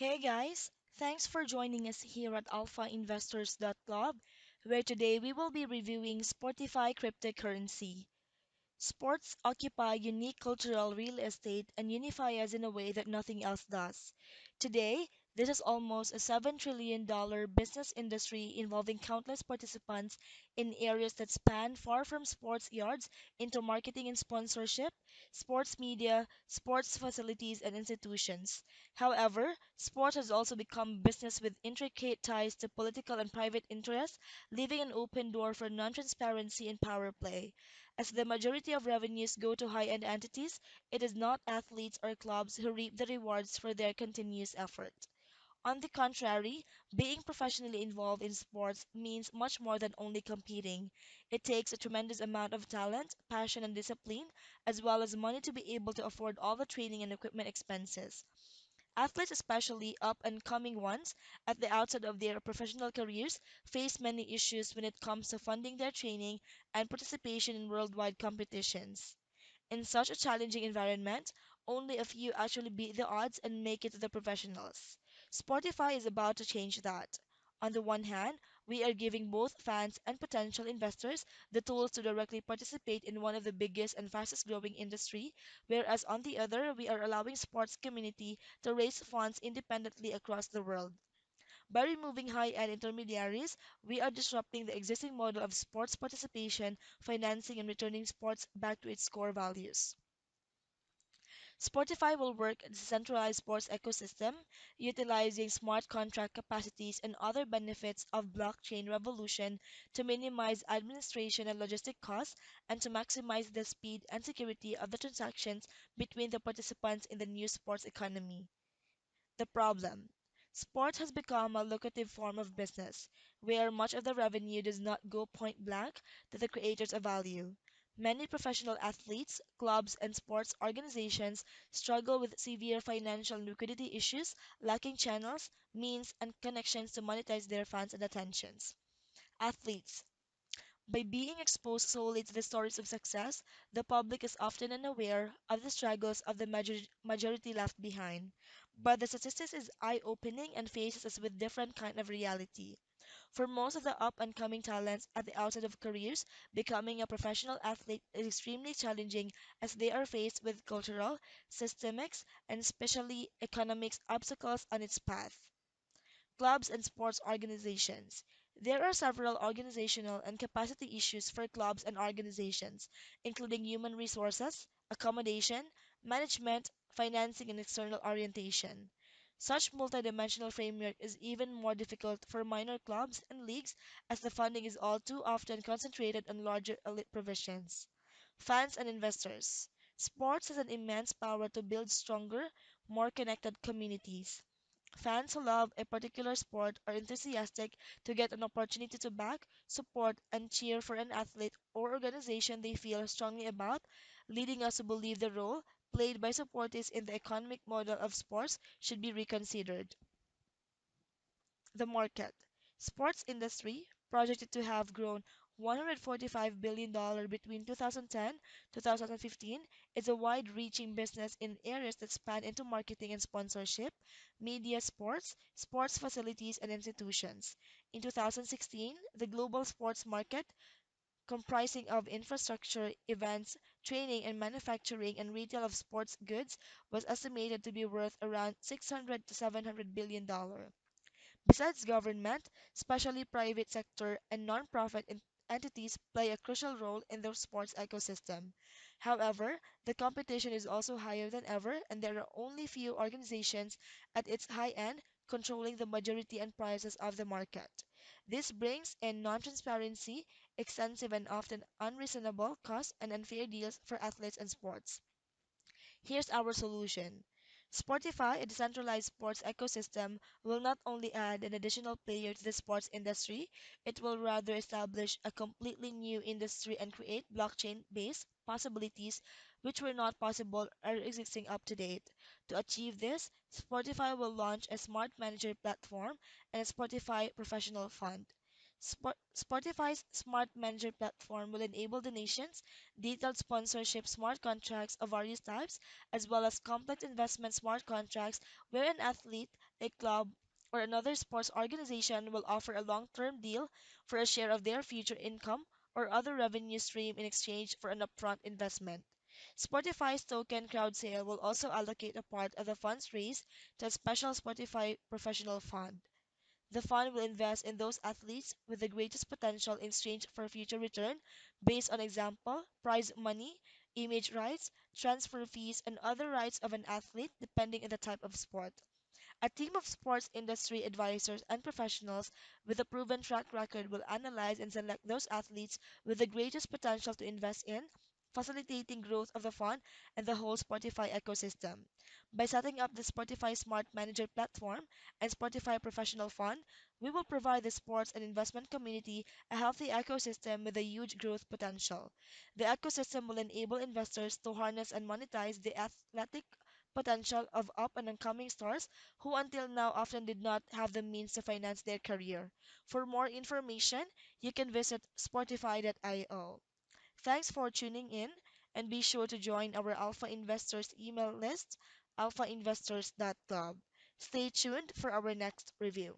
Hey guys, thanks for joining us here at alphainvestors.club, where today we will be reviewing SportyFi cryptocurrency. Sports occupy unique cultural real estate and unify us in a way that nothing else does. Today, this is almost a $7 trillion business industry involving countless participants in areas that span far from sports yards into marketing and sponsorship, sports media, sports facilities, and institutions. However, sport has also become business with intricate ties to political and private interests, leaving an open door for non-transparency and power play. As the majority of revenues go to high-end entities, it is not athletes or clubs who reap the rewards for their continuous effort. On the contrary, being professionally involved in sports means much more than only competing. It takes a tremendous amount of talent, passion, and discipline, as well as money to be able to afford all the training and equipment expenses. Athletes, especially up and coming ones, at the outset of their professional careers, face many issues when it comes to funding their training and participation in worldwide competitions. In such a challenging environment, only a few actually beat the odds and make it to the professionals. Spotify is about to change that. On the one hand, we are giving both fans and potential investors the tools to directly participate in one of the biggest and fastest growing industry, whereas on the other, we are allowing sports community to raise funds independently across the world. By removing high-end intermediaries, we are disrupting the existing model of sports participation, financing, and returning sports back to its core values. Spotify will work as a centralized sports ecosystem, utilizing smart contract capacities and other benefits of blockchain revolution to minimize administration and logistic costs and to maximize the speed and security of the transactions between the participants in the new sports economy. The problem: sports has become a lucrative form of business, where much of the revenue does not go point blank to the creators of value. Many professional athletes, clubs, and sports organizations struggle with severe financial and liquidity issues, lacking channels, means, and connections to monetize their fans and attentions. Athletes, by being exposed solely to the stories of success, the public is often unaware of the struggles of the majority left behind. But the statistics is eye-opening and faces us with different kind of reality. For most of the up-and-coming talents at the outset of careers, becoming a professional athlete is extremely challenging as they are faced with cultural, systemics, and especially economics obstacles on its path. Clubs and sports organizations. There are several organizational and capacity issues for clubs and organizations, including human resources, accommodation, management, financing, and external orientation. Such multidimensional framework is even more difficult for minor clubs and leagues as the funding is all too often concentrated on larger elite provisions. Fans and investors. Sports has an immense power to build stronger, more connected communities. Fans who love a particular sport are enthusiastic to get an opportunity to back, support, and cheer for an athlete or organization they feel strongly about, leading us to believe the role played by supporters in the economic model of sports should be reconsidered. The market. Sports industry, projected to have grown $145 billion between 2010 to 2015, is a wide-reaching business in areas that span into marketing and sponsorship, media sports, sports facilities, and institutions. In 2016, the global sports market, comprising of infrastructure, events, training and manufacturing and retail of sports goods, was estimated to be worth around 600 to 700 billion dollars. Besides government, especially private sector and non-profit entities play a crucial role in the sports ecosystem. However, the competition is also higher than ever, and there are only few organizations at its high end controlling the majority and prices of the market. This brings in non-transparency, extensive and often unreasonable costs, and unfair deals for athletes and sports. Here's our solution. Sportify, a decentralized sports ecosystem, will not only add an additional player to the sports industry, it will rather establish a completely new industry and create blockchain-based possibilities which were not possible or existing up to date. To achieve this, Sportify will launch a smart manager platform and a Sportify professional fund. Spotify's Smart Manager platform will enable the nation's detailed sponsorship smart contracts of various types, as well as complex investment smart contracts where an athlete, a club, or another sports organization will offer a long term deal for a share of their future income or other revenue stream in exchange for an upfront investment. Spotify's token crowd sale will also allocate a part of the funds raised to a special Spotify professional fund. The fund will invest in those athletes with the greatest potential in exchange for future return based on example, prize money, image rights, transfer fees, and other rights of an athlete depending on the type of sport. A team of sports industry advisors and professionals with a proven track record will analyze and select those athletes with the greatest potential to invest in, facilitating growth of the fund and the whole Spotify ecosystem. By setting up the Spotify Smart Manager platform and Spotify Professional Fund, we will provide the sports and investment community a healthy ecosystem with a huge growth potential. The ecosystem will enable investors to harness and monetize the athletic potential of up and coming stars who until now often did not have the means to finance their career. For more information, you can visit sportify.io. Thanks for tuning in and be sure to join our Alpha Investors email list, alphainvestors.club. Stay tuned for our next review.